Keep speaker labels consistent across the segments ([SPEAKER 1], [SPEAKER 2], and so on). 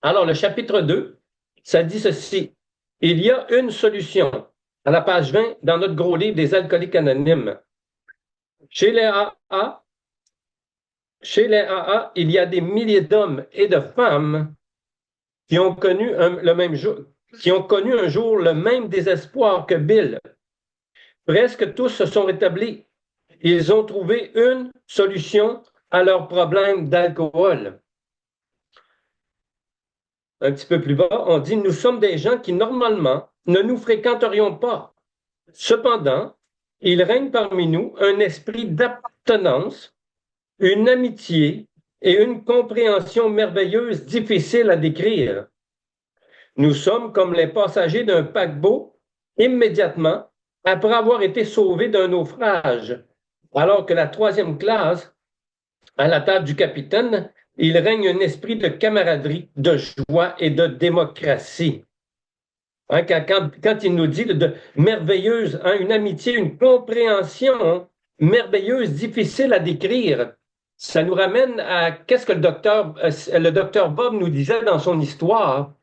[SPEAKER 1] Alors, le chapitre 2, ça dit ceci. Il y a une solution, à la page 20, dans notre gros livre des alcooliques anonymes. Chez les AA, il y a des milliers d'hommes et de femmes qui ont connu le même jour, qui ont connu un jour le même désespoir que Bill. Presque tous se sont rétablis. Ils ont trouvé une solution à leur problème d'alcool. Un petit peu plus bas, on dit, nous sommes des gens qui normalement ne nous fréquenterions pas. Cependant, il règne parmi nous un esprit d'appartenance, une amitié et une compréhension merveilleuse difficile à décrire. Nous sommes comme les passagers d'un paquebot immédiatement après avoir été sauvés d'un naufrage, alors que la troisième classe, à la table du capitaine, il règne un esprit de camaraderie, de joie et de démocratie. Hein, quand il nous dit de merveilleuse, hein, une amitié, une compréhension merveilleuse, difficile à décrire, ça nous ramène à qu'est-ce que le docteur Bob nous disait dans son histoire.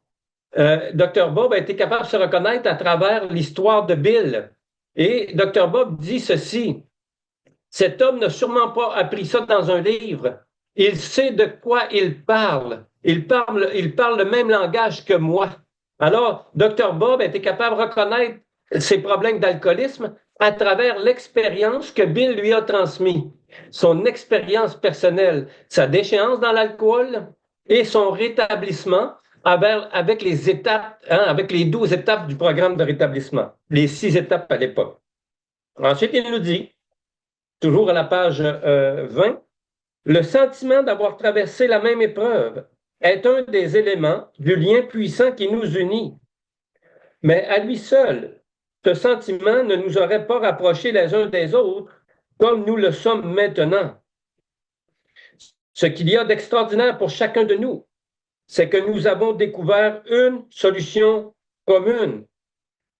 [SPEAKER 1] Dr. Bob a été capable de se reconnaître à travers l'histoire de Bill. Et Dr. Bob dit ceci, cet homme n'a sûrement pas appris ça dans un livre. Il sait de quoi il parle. Il parle le même langage que moi. Alors, Dr. Bob a été capable de reconnaître ses problèmes d'alcoolisme à travers l'expérience que Bill lui a transmise, son expérience personnelle, sa déchéance dans l'alcool et son rétablissement avec les étapes, hein, avec les 12 étapes du programme de rétablissement, les 6 étapes à l'époque. Ensuite, il nous dit, toujours à la page 20, le sentiment d'avoir traversé la même épreuve est un des éléments du lien puissant qui nous unit. Mais à lui seul, ce sentiment ne nous aurait pas rapprochés les uns des autres comme nous le sommes maintenant. Ce qu'il y a d'extraordinaire pour chacun de nous, c'est que nous avons découvert une solution commune.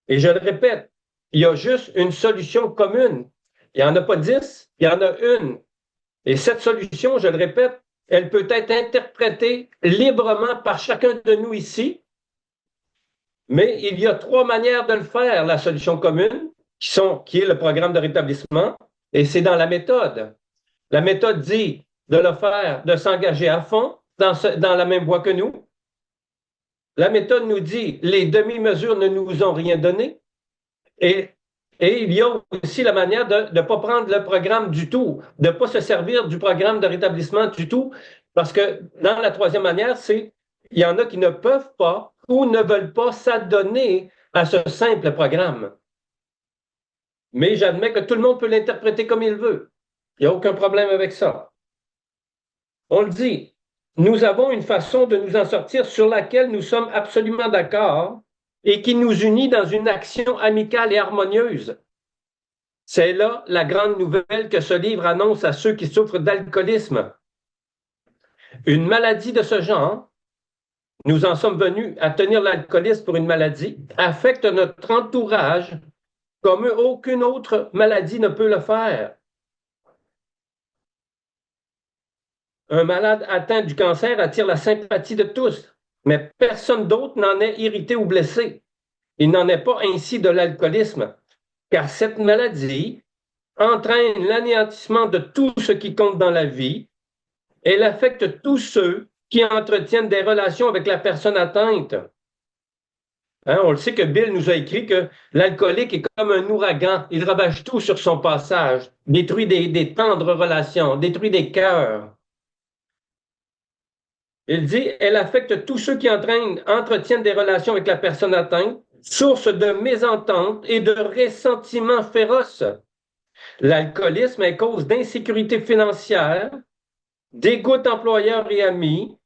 [SPEAKER 1] Et je le répète, il y a juste une solution commune. Il n'y en a pas 10, il y en a une. Et cette solution, je le répète, elle peut être interprétée librement par chacun de nous ici, mais il y a 3 manières de le faire, la solution commune, qui est le programme de rétablissement, et c'est dans la méthode. La méthode dit de le faire, de s'engager à fond dans la même voie que nous. La méthode nous dit les demi-mesures ne nous ont rien donné. Et, et il y a aussi la manière de ne pas prendre le programme du tout, de ne pas se servir du programme de rétablissement du tout, parce que dans la troisième manière, c'est il y en a qui ne peuvent pas ou ne veulent pas s'adonner à ce simple programme. Mais j'admets que tout le monde peut l'interpréter comme il veut. Il n'y a aucun problème avec ça. On le dit, nous avons une façon de nous en sortir sur laquelle nous sommes absolument d'accord et qui nous unit dans une action amicale et harmonieuse. C'est là la grande nouvelle que ce livre annonce à ceux qui souffrent d'alcoolisme. Une maladie de ce genre, nous en sommes venus à tenir l'alcoolisme pour une maladie, affecte notre entourage comme aucune autre maladie ne peut le faire. Un malade atteint du cancer attire la sympathie de tous, mais personne d'autre n'en est irrité ou blessé. Il n'en est pas ainsi de l'alcoolisme, car cette maladie entraîne l'anéantissement de tout ce qui compte dans la vie. Elle affecte tous ceux qui entretiennent des relations avec la personne atteinte. Hein, on le sait que Bill nous a écrit que l'alcoolique est comme un ouragan. Il ravage tout sur son passage, détruit des tendres relations, détruit des cœurs. Il dit, elle affecte tous ceux qui entretiennent des relations avec la personne atteinte, source de mésentente et de ressentiments féroces. L'alcoolisme est cause d'insécurité financière, dégoûte employeurs et amis,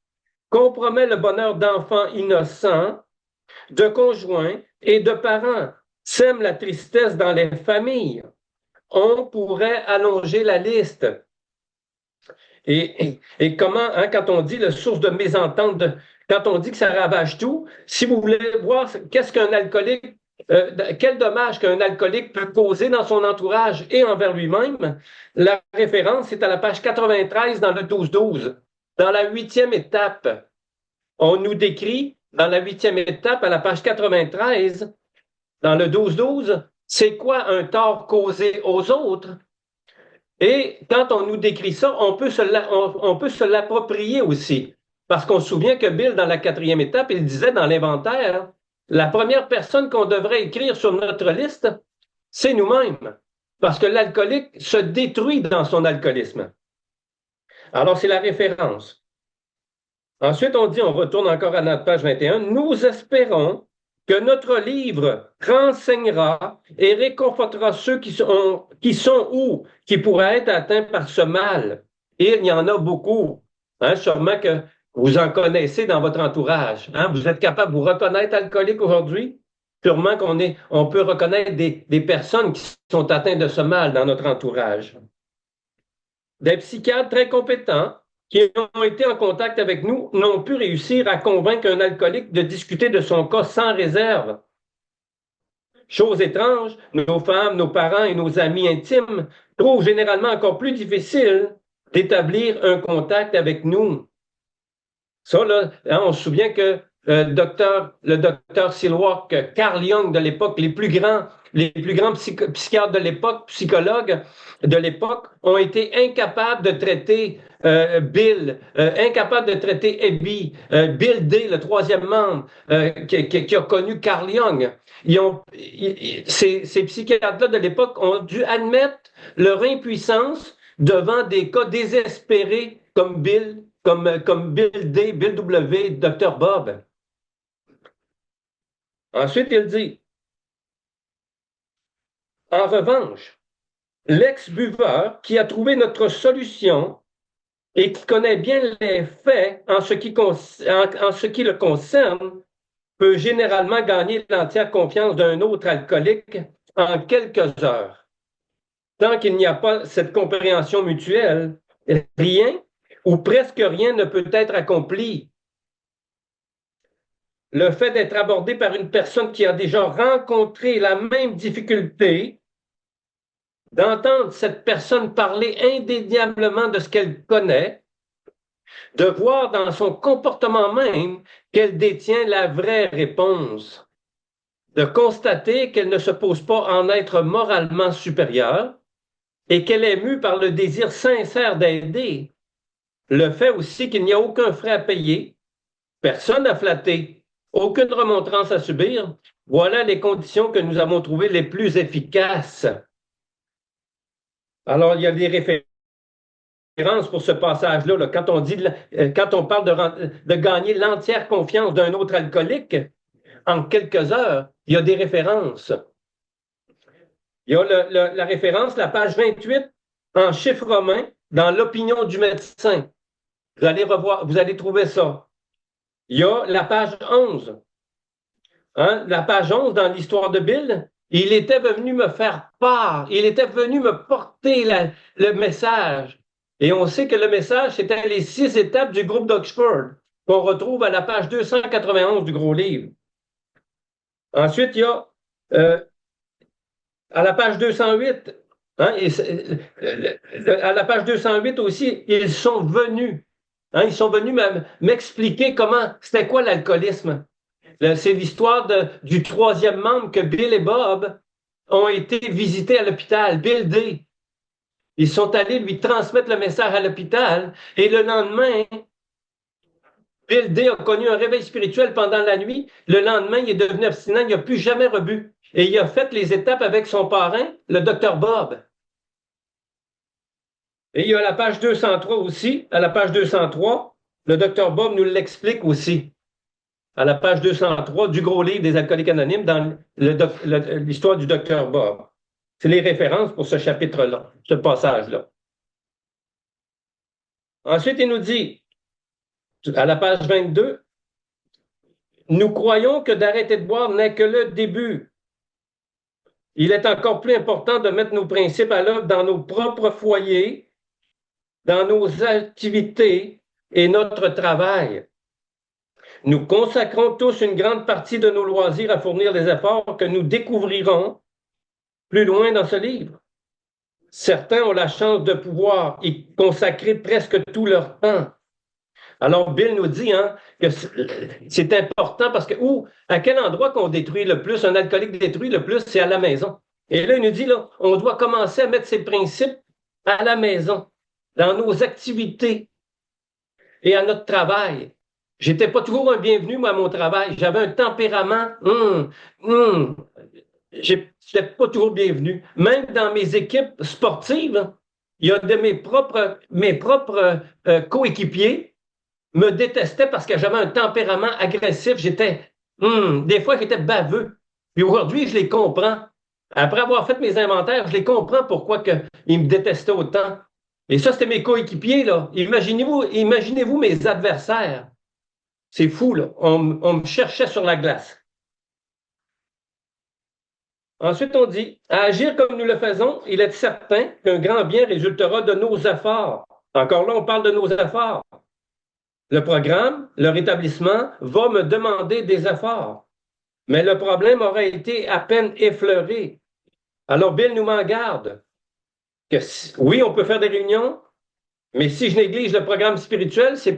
[SPEAKER 1] compromet le bonheur d'enfants innocents, de conjoints et de parents, sème la tristesse dans les familles. On pourrait allonger la liste. Et comment, hein, quand on dit la source de mésentente, quand on dit que ça ravage tout, si vous voulez voir qu'est-ce qu'un alcoolique, quel dommage qu'un alcoolique peut causer dans son entourage et envers lui-même, la référence est à la page 93 dans le 12-12, dans la 8e étape. on nous décrit dans la 8e étape, à la page 93, dans le 12-12, c'est quoi un tort causé aux autres? Et quand on nous décrit ça, on peut se l'approprier aussi. Parce qu'on se souvient que Bill, dans la 4e étape, il disait dans l'inventaire, la première personne qu'on devrait écrire sur notre liste, c'est nous-mêmes. Parce que l'alcoolique se détruit dans son alcoolisme. Alors, c'est la référence. Ensuite, on dit, on retourne encore à notre page 21, nous espérons que notre livre renseignera et réconfortera ceux qui sont ou qui pourraient être atteints par ce mal. Et il y en a beaucoup. Hein, sûrement que vous en connaissez dans votre entourage. Hein? Vous êtes capable de vous reconnaître alcoolique aujourd'hui? Sûrement on peut reconnaître des personnes qui sont atteintes de ce mal dans notre entourage. Des psychiatres très compétents qui ont été en contact avec nous n'ont pu réussir à convaincre un alcoolique de discuter de son cas sans réserve. Chose étrange, nos femmes, nos parents et nos amis intimes trouvent généralement encore plus difficile d'établir un contact avec nous. Ça, là, hein, on se souvient que le docteur Silwalk, Carl Jung de l'époque, les plus grands psychiatres de l'époque, psychologues de l'époque, ont été incapables de traiter Bill, incapables de traiter Abby, Bill D, le troisième membre, qui a connu Carl Jung. Ces psychiatres-là de l'époque ont dû admettre leur impuissance devant des cas désespérés comme Bill, comme Bill D, Bill W, Dr. Bob. Ensuite, il dit, en revanche, l'ex-buveur qui a trouvé notre solution et qui connaît bien les faits en ce qui le concerne peut généralement gagner l'entière confiance d'un autre alcoolique en quelques heures. Tant qu'il n'y a pas cette compréhension mutuelle, rien ou presque rien ne peut être accompli. Le fait d'être abordé par une personne qui a déjà rencontré la même difficulté, d'entendre cette personne parler indéniablement de ce qu'elle connaît, de voir dans son comportement même qu'elle détient la vraie réponse, de constater qu'elle ne se pose pas en être moralement supérieure et qu'elle est mue par le désir sincère d'aider, le fait aussi qu'il n'y a aucun frais à payer, personne à flatter, aucune remontrance à subir, voilà les conditions que nous avons trouvées les plus efficaces. Alors, il y a des références pour ce passage-là. Là, quand on parle de gagner l'entière confiance d'un autre alcoolique en quelques heures, il y a des références. Il y a la référence, la page 28, en chiffres romains, dans l'opinion du médecin. Vous allez revoir, vous allez trouver ça. Il y a la page 11. Hein, la page 11 dans l'histoire de Bill, il était venu me faire part, il était venu me porter le message. Et on sait que le message, c'était les 6 étapes du groupe d'Oxford, qu'on retrouve à la page 291 du gros livre. Ensuite, il y a à la page 208, hein, à la page 208 aussi, ils sont venus. Hein, ils sont venus m'expliquer c'était quoi l'alcoolisme. C'est l'histoire du troisième membre que Bill et Bob ont été visités à l'hôpital, Bill D. Ils sont allés lui transmettre le message à l'hôpital et le lendemain, Bill D a connu un réveil spirituel pendant la nuit. Le lendemain, il est devenu abstinent, il n'a plus jamais rebu. Et il a fait les étapes avec son parrain, le docteur Bob. Et il y a la page 203 aussi. À la page 203, le docteur Bob nous l'explique aussi. À la page 203 du gros livre des alcooliques anonymes dans l'histoire du docteur Bob. C'est les références pour ce chapitre-là, ce passage-là. Ensuite, il nous dit, à la page 22, nous croyons que d'arrêter de boire n'est que le début. Il est encore plus important de mettre nos principes à l'œuvre dans nos propres foyers, dans nos activités et notre travail. Nous consacrons tous une grande partie de nos loisirs à fournir des efforts que nous découvrirons plus loin dans ce livre. Certains ont la chance de pouvoir y consacrer presque tout leur temps. Alors, Bill nous dit que c'est important parce que à quel endroit qu'on détruit le plus, un alcoolique détruit le plus, c'est à la maison. Et là, il nous dit, là, on doit commencer à mettre ces principes à la maison, dans nos activités et à notre travail. J'étais pas toujours un bienvenu, moi, à mon travail. J'avais un tempérament, j'étais pas toujours bienvenu. Même dans mes équipes sportives, il y a de mes propres coéquipiers me détestaient parce que j'avais un tempérament agressif. Des fois, j'étais baveux. Puis aujourd'hui, je les comprends. Après avoir fait mes inventaires, je les comprends pourquoi ils me détestaient autant. Et ça, c'était mes coéquipiers, là. Imaginez-vous mes adversaires. C'est fou, là. On me cherchait sur la glace. Ensuite, on dit, à agir comme nous le faisons, il est certain qu'un grand bien résultera de nos efforts. Encore là, on parle de nos efforts. Le programme, le rétablissement, va me demander des efforts. Mais le problème aurait été à peine effleuré. Alors, Bill nous m'en garde. Oui, on peut faire des réunions, mais si je néglige le programme spirituel, ça ne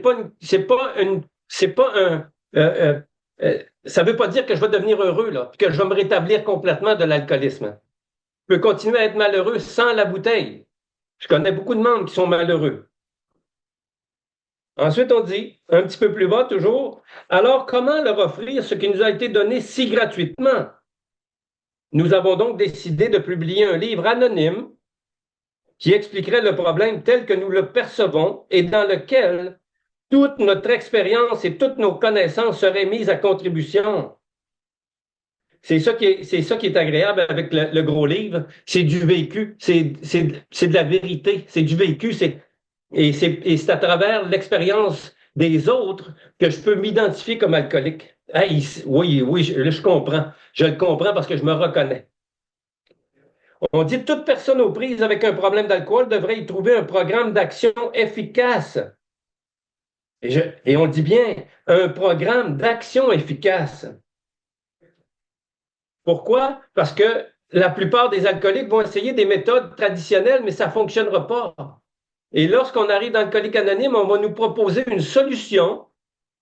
[SPEAKER 1] veut pas dire que je vais devenir heureux, là, que je vais me rétablir complètement de l'alcoolisme. Je peux continuer à être malheureux sans la bouteille. Je connais beaucoup de monde qui sont malheureux. Ensuite, on dit, un petit peu plus bas toujours, alors comment leur offrir ce qui nous a été donné si gratuitement? Nous avons donc décidé de publier un livre anonyme qui expliquerait le problème tel que nous le percevons et dans lequel toute notre expérience et toutes nos connaissances seraient mises à contribution. C'est ça qui est agréable avec le gros livre, c'est du vécu, c'est de la vérité, c'est du vécu, et c'est à travers l'expérience des autres que je peux m'identifier comme alcoolique. Hey, oui, je comprends. Je le comprends parce que je me reconnais. On dit que toute personne aux prises avec un problème d'alcool devrait y trouver un programme d'action efficace. Et on dit bien un programme d'action efficace. Pourquoi? Parce que la plupart des alcooliques vont essayer des méthodes traditionnelles, mais ça ne fonctionnera pas. Et lorsqu'on arrive dans Alcoolique Anonyme, on va nous proposer une solution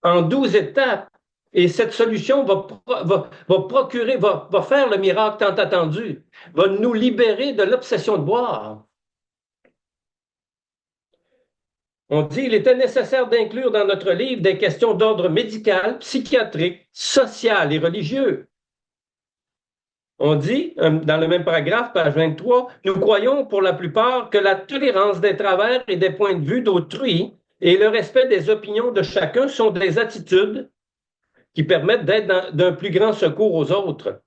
[SPEAKER 1] en 12 étapes. Et cette solution va faire le miracle tant attendu, va nous libérer de l'obsession de boire. On dit qu'il était nécessaire d'inclure dans notre livre des questions d'ordre médical, psychiatrique, social et religieux. On dit, dans le même paragraphe, page 23, nous croyons pour la plupart que la tolérance des travers et des points de vue d'autrui et le respect des opinions de chacun sont des attitudes qui permettent d'être d'un plus grand secours aux autres.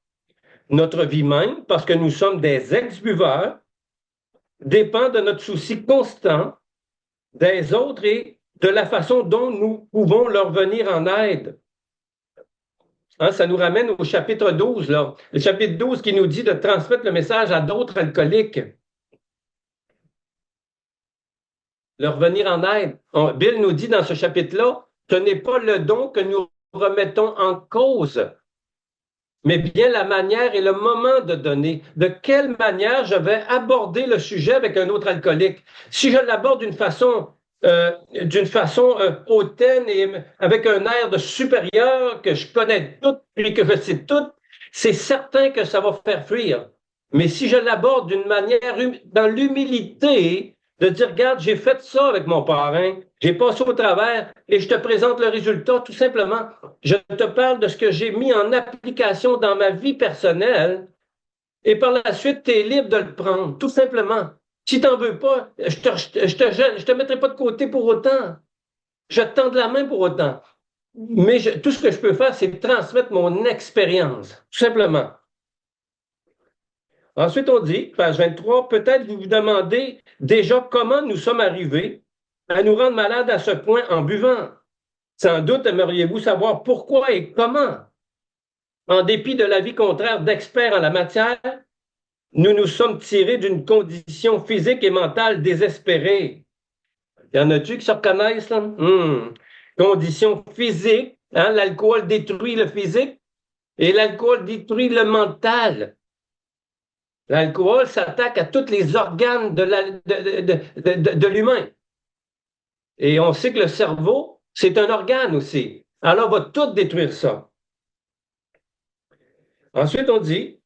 [SPEAKER 1] Notre vie même, parce que nous sommes des ex-buveurs, dépend de notre souci constant des autres et de la façon dont nous pouvons leur venir en aide. Ça nous ramène au chapitre 12, là. Le chapitre 12 qui nous dit de transmettre le message à d'autres alcooliques. Leur venir en aide. Bill nous dit dans ce chapitre-là, ce n'est pas le don que nous remettons en cause, mais bien la manière et le moment de donner. De quelle manière je vais aborder le sujet avec un autre alcoolique? Si je l'aborde d'une façon hautaine et avec un air de supérieur, que je connais tout et que je sais tout, c'est certain que ça va faire fuir. Mais si je l'aborde d'une manière, dans l'humilité, de dire, regarde, j'ai fait ça avec mon parrain, j'ai passé au travers et je te présente le résultat, tout simplement. Je te parle de ce que j'ai mis en application dans ma vie personnelle et par la suite, tu es libre de le prendre, tout simplement. Si tu n'en veux pas, je te mettrai pas de côté pour autant. Je te tends de la main pour autant. Mais tout ce que je peux faire, c'est transmettre mon expérience, tout simplement. Ensuite, on dit, page 23, peut-être vous vous demandez déjà comment nous sommes arrivés à nous rendre malades à ce point en buvant. Sans doute aimeriez-vous savoir pourquoi et comment. En dépit de l'avis contraire d'experts en la matière, nous nous sommes tirés d'une condition physique et mentale désespérée. Y en a-tu qui se reconnaissent, là? Condition physique, l'alcool détruit le physique et l'alcool détruit le mental. L'alcool s'attaque à tous les organes de l'humain. Et on sait que le cerveau c'est un organe aussi. Alors, on va tout détruire ça. Ensuite, on dit,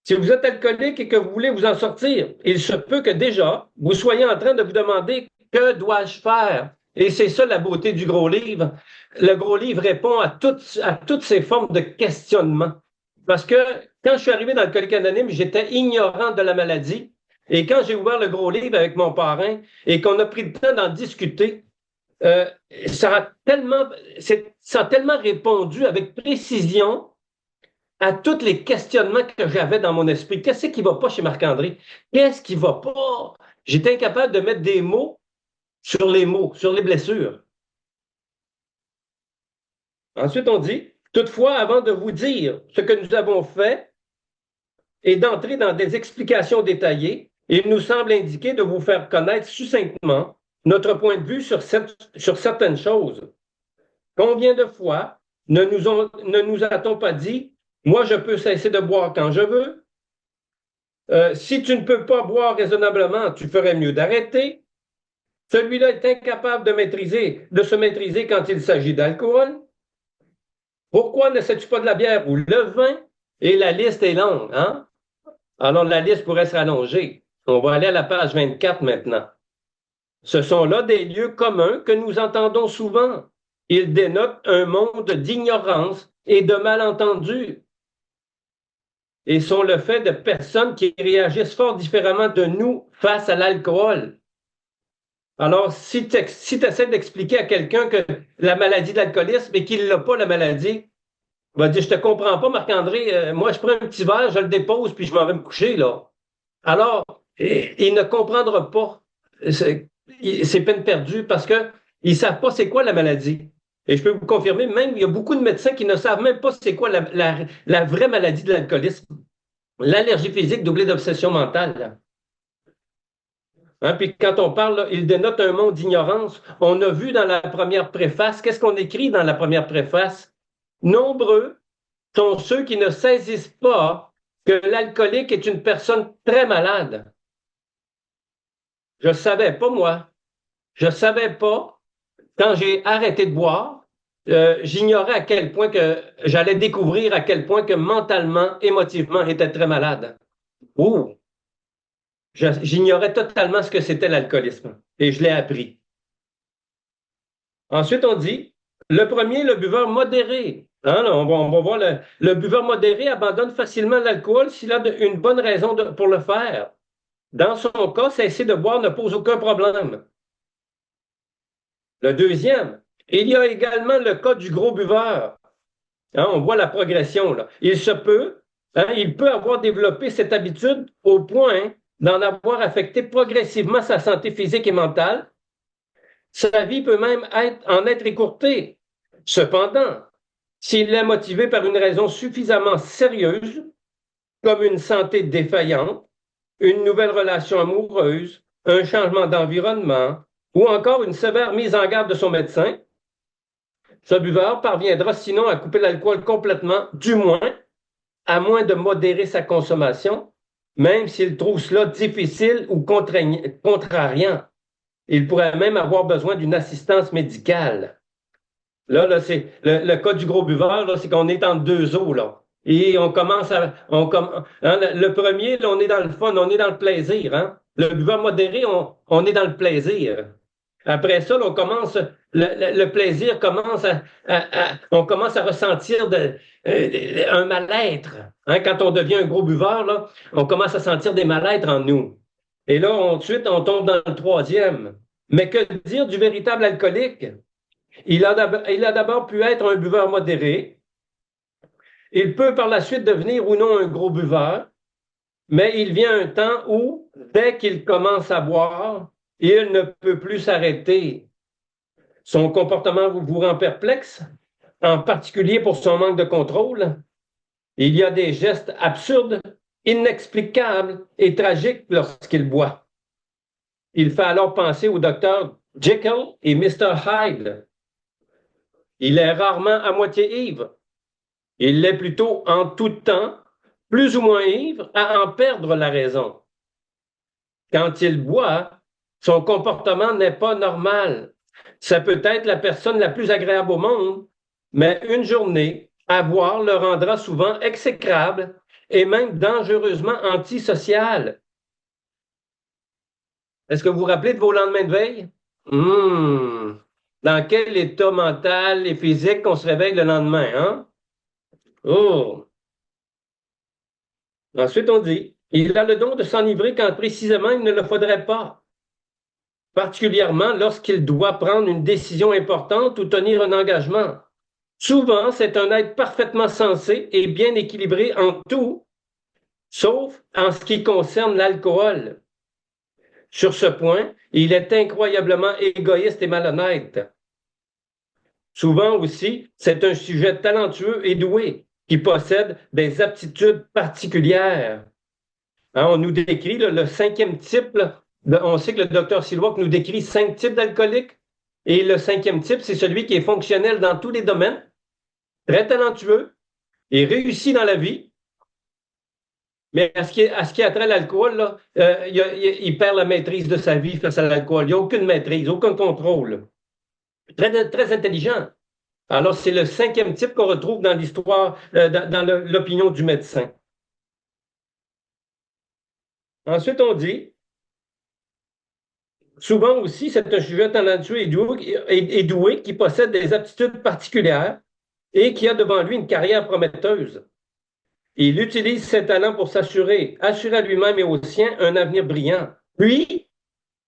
[SPEAKER 1] si vous êtes alcoolique et que vous voulez vous en sortir, il se peut que déjà, vous soyez en train de vous demander que dois-je faire? Et c'est ça la beauté du gros livre. Le gros livre répond à toutes ces formes de questionnement. Parce que quand je suis arrivé dans Alcoolique Anonyme, j'étais ignorant de la maladie. Et quand j'ai ouvert le gros livre avec mon parrain et qu'on a pris le temps d'en discuter, euh, ça a tellement répondu avec précision à tous les questionnements que j'avais dans mon esprit. Qu'est-ce qui ne va pas chez Marc-André? Qu'est-ce qui ne va pas? J'étais incapable de mettre des mots, sur les blessures. Ensuite, on dit, toutefois, avant de vous dire ce que nous avons fait et d'entrer dans des explications détaillées, il nous semble indiqué de vous faire connaître succinctement notre point de vue sur certaines choses. Combien de fois ne nous a-t-on pas dit, moi, je peux cesser de boire quand je veux, si tu ne peux pas boire raisonnablement, tu ferais mieux d'arrêter. Celui-là est incapable de se maîtriser quand il s'agit d'alcool. Pourquoi ne sais-tu pas de la bière ou le vin? Et la liste est longue, hein? Alors, la liste pourrait se rallonger. On va aller à la page 24 maintenant. Ce sont là des lieux communs que nous entendons souvent. Ils dénotent un monde d'ignorance et de malentendus et sont le fait de personnes qui réagissent fort différemment de nous face à l'alcool. Alors, si tu essaies d'expliquer à quelqu'un que la maladie de l'alcoolisme et qu'il n'a pas la maladie, il va dire, je te comprends pas, Marc-André, moi je prends un petit verre, je le dépose, puis je m'en vais me coucher, là. Alors, il ne comprendra pas. C'est peine perdue parce qu'ils ne savent pas c'est quoi la maladie. Et je peux vous confirmer, même, il y a beaucoup de médecins qui ne savent même pas c'est quoi la vraie maladie de l'alcoolisme. L'allergie physique doublée d'obsession mentale. Hein, puis quand on parle, là, il dénote un monde d'ignorance. On a vu dans la première préface, qu'est-ce qu'on écrit dans la première préface? Nombreux sont ceux qui ne saisissent pas que l'alcoolique est une personne très malade. Je ne savais pas, moi. Je ne savais pas, quand j'ai arrêté de boire, j'ignorais à quel point que j'allais découvrir à quel point que mentalement, émotivement, j'étais très malade. Ouh! J'ignorais totalement ce que c'était l'alcoolisme et je l'ai appris. Ensuite, on dit, le premier, le buveur modéré. Hein, là, on va voir, le buveur modéré abandonne facilement l'alcool s'il a une bonne raison pour le faire. Dans son cas, cesser de boire ne pose aucun problème. Le deuxième, il y a également le cas du gros buveur. Hein, on voit la progression, là. Il peut avoir développé cette habitude au point d'en avoir affecté progressivement sa santé physique et mentale. Sa vie peut même en être écourtée. Cependant, s'il est motivé par une raison suffisamment sérieuse, comme une santé défaillante, une nouvelle relation amoureuse, un changement d'environnement ou encore une sévère mise en garde de son médecin, ce buveur parviendra sinon à couper l'alcool complètement, du moins, à moins de modérer sa consommation, même s'il trouve cela difficile ou contrariant. Il pourrait même avoir besoin d'une assistance médicale. Là, c'est le cas du gros buveur, là, c'est qu'on est entre deux eaux, là. Et on commence hein, le premier, là, on est dans le fun, on est dans le plaisir, hein. Le buveur modéré, on est dans le plaisir. Après ça, là, le plaisir commence on commence à ressentir un mal-être. Hein, quand on devient un gros buveur, là, on commence à sentir des mal-être en nous. Et là, ensuite, on tombe dans le troisième. Mais que dire du véritable alcoolique? Il a d'abord pu être un buveur modéré. Il peut par la suite devenir ou non un gros buveur, mais il vient un temps où, dès qu'il commence à boire, il ne peut plus s'arrêter. Son comportement vous rend perplexe, en particulier pour son manque de contrôle. Il y a des gestes absurdes, inexplicables et tragiques lorsqu'il boit. Il fait alors penser au docteur Jekyll et Mr. Hyde. Il est rarement à moitié ivre. Il l'est plutôt en tout temps, plus ou moins ivre, à en perdre la raison. Quand il boit, son comportement n'est pas normal. ça peut être la personne la plus agréable au monde, mais une journée à boire le rendra souvent exécrable et même dangereusement antisocial. Est-ce que vous vous rappelez de vos lendemains de veille? Dans quel état mental et physique on se réveille le lendemain, hein? Oh! Ensuite, on dit, il a le don de s'enivrer quand précisément il ne le faudrait pas, particulièrement lorsqu'il doit prendre une décision importante ou tenir un engagement. Souvent, c'est un être parfaitement sensé et bien équilibré en tout, sauf en ce qui concerne l'alcool. Sur ce point, il est incroyablement égoïste et malhonnête. Souvent aussi, c'est un sujet talentueux et doué qui possède des aptitudes particulières. Hein, on nous décrit là, le cinquième type, là, on sait que le docteur Siloak nous décrit 5 types d'alcooliques, et le cinquième type, c'est celui qui est fonctionnel dans tous les domaines, très talentueux et réussi dans la vie, mais à ce qui a trait à l'alcool, là, il perd la maîtrise de sa vie face à l'alcool. Il n'y a aucune maîtrise, aucun contrôle. Très, très intelligent. Alors, c'est le cinquième type qu'on retrouve dans l'histoire, dans l'opinion du médecin. Ensuite, on dit, souvent aussi, c'est un sujet talentueux et doué qui possède des aptitudes particulières et qui a devant lui une carrière prometteuse. Il utilise ses talents pour assurer à lui-même et aux siens un avenir brillant. Puis,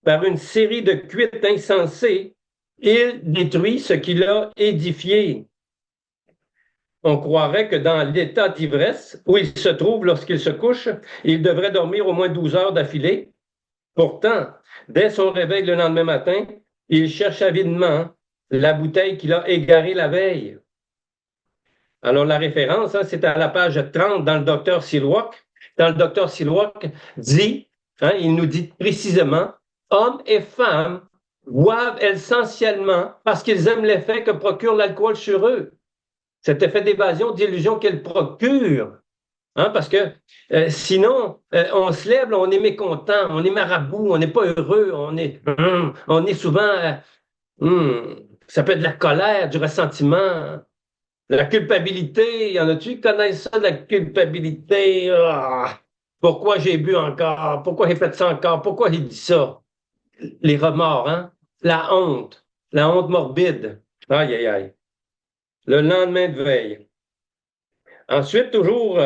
[SPEAKER 1] par une série de cuites insensées, il détruit ce qu'il a édifié. On croirait que dans l'état d'ivresse où il se trouve lorsqu'il se couche, il devrait dormir au moins 12 heures d'affilée. Pourtant, dès son réveil le lendemain matin, il cherche avidement la bouteille qu'il a égarée la veille. Alors, la référence, hein, c'est à la page 30 dans le docteur Siloak. Dans le docteur Siloak dit, hein, il nous dit précisément, hommes et femmes boivent essentiellement parce qu'ils aiment l'effet que procure l'alcool sur eux. Cet effet d'évasion, d'illusion qu'elle procure. Hein, parce que sinon, on se lève, là, on est mécontent, on est marabout, on n'est pas heureux, on est souvent, ça peut être de la colère, du ressentiment, de la culpabilité. Y en a-tu qui connaissent ça, de la culpabilité? Ah, pourquoi j'ai bu encore? Pourquoi j'ai fait ça encore? Pourquoi j'ai dit ça? Les remords, hein? La honte morbide. Aïe, aïe, aïe. Le lendemain de veille. Ensuite, toujours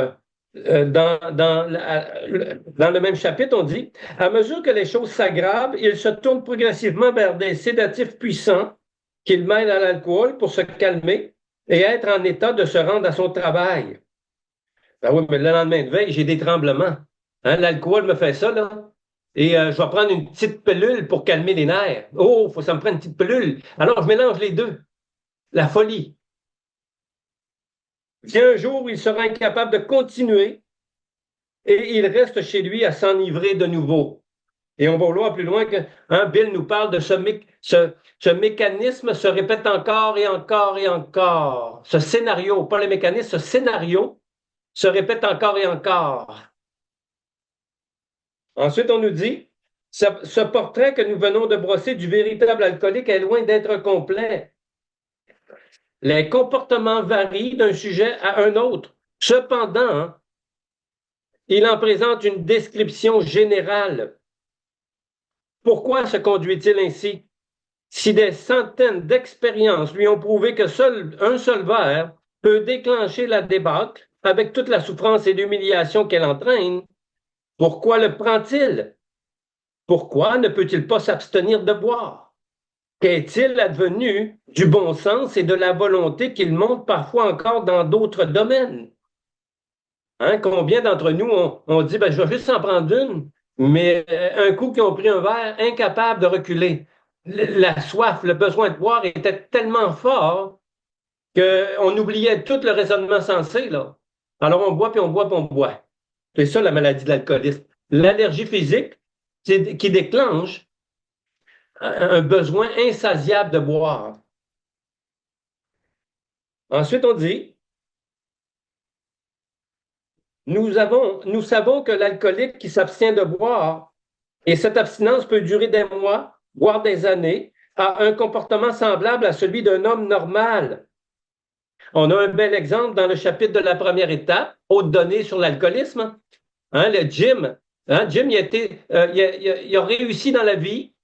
[SPEAKER 1] dans le même chapitre, on dit, à mesure que les choses s'aggravent, il se tourne progressivement vers des sédatifs puissants qu'il mêle à l'alcool pour se calmer et être en état de se rendre à son travail. Ben oui, mais le lendemain de veille, j'ai des tremblements. Hein, l'alcool me fait ça, là. Et je vais prendre une petite pilule pour calmer les nerfs. Oh, faut que ça me prenne une petite pilule. Alors, je mélange les deux. La folie. Vient un jour où il sera incapable de continuer et il reste chez lui à s'enivrer de nouveau. Et on va voir plus loin que Bill nous parle de ce mécanisme se répète encore et encore et encore. Ce scénario, pas le mécanisme, ce scénario se répète encore et encore. Ensuite, on nous dit, ce portrait que nous venons de brosser du véritable alcoolique est loin d'être complet. Les comportements varient d'un sujet à un autre. Cependant, il en présente une description générale. Pourquoi se conduit-il ainsi? Si des centaines d'expériences lui ont prouvé que un seul verre peut déclencher la débâcle avec toute la souffrance et l'humiliation qu'elle entraîne, pourquoi le prend-il? Pourquoi ne peut-il pas s'abstenir de boire? Qu'est-il advenu du bon sens et de la volonté qu'il montre parfois encore dans d'autres domaines? Hein, combien d'entre nous, on dit, ben, je vais juste en prendre une, mais un coup qu'ils ont pris un verre, incapable de reculer. La soif, le besoin de boire était tellement fort qu'on oubliait tout le raisonnement sensé, là. Alors on boit, puis on boit, puis on boit. C'est ça la maladie de l'alcoolisme. L'allergie physique qui déclenche un besoin insatiable de boire. Ensuite, on dit, nous savons que l'alcoolique qui s'abstient de boire, et cette abstinence peut durer des mois, voire des années, a un comportement semblable à celui d'un homme normal. On a un bel exemple dans le chapitre de la première étape, haute donnée sur l'alcoolisme. Hein, le Jim, hein, Jim, il a réussi dans la vie.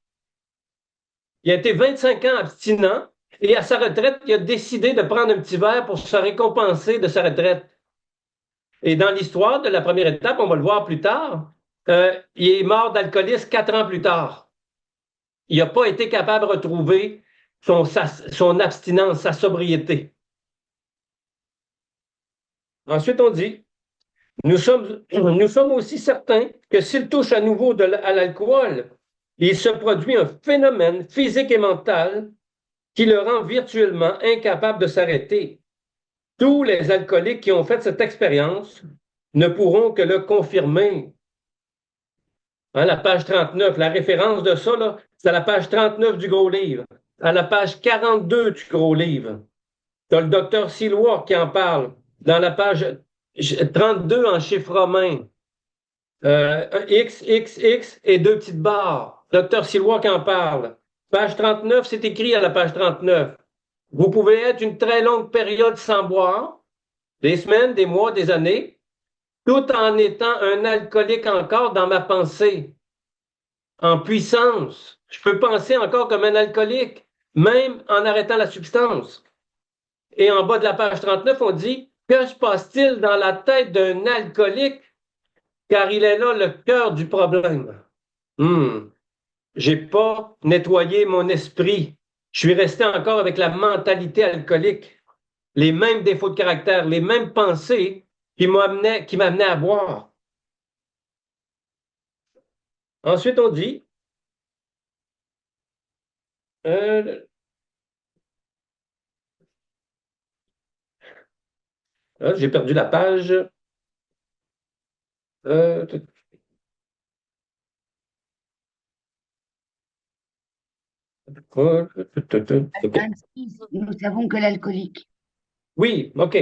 [SPEAKER 1] Il a été 25 ans abstinent et à sa retraite, il a décidé de prendre un petit verre pour se récompenser de sa retraite. Et dans l'histoire de la première étape, on va le voir plus tard, il est mort d'alcoolisme 4 ans plus tard. Il n'a pas été capable de retrouver son abstinence, sa sobriété. Ensuite, on dit, nous sommes aussi certains que s'il touche à nouveau à l'alcool, il se produit un phénomène physique et mental qui le rend virtuellement incapable de s'arrêter. Tous les alcooliques qui ont fait cette expérience ne pourront que le confirmer. Hein, la page 39, la référence de ça, c'est à la page 39 du gros livre. À la page 42 du gros livre. Tu as le docteur Silois qui en parle dans la page 32 en chiffre romain. X, X, X et deux petites barres. Docteur Silois qui en parle. Page 39, c'est écrit à la page 39. Vous pouvez être une très longue période sans boire, des semaines, des mois, des années, tout en étant un alcoolique encore dans ma pensée, en puissance. Je peux penser encore comme un alcoolique, même en arrêtant la substance. Et en bas de la page 39, on dit, que se passe-t-il dans la tête d'un alcoolique? Car il est là le cœur du problème. J'ai pas nettoyé mon esprit. Je suis resté encore avec la mentalité alcoolique, les mêmes défauts de caractère, les mêmes pensées qui m'amenaient à boire. Ensuite, on dit, j'ai perdu la page. Euh,
[SPEAKER 2] Nous savons que l'alcoolique.
[SPEAKER 1] Oui, OK.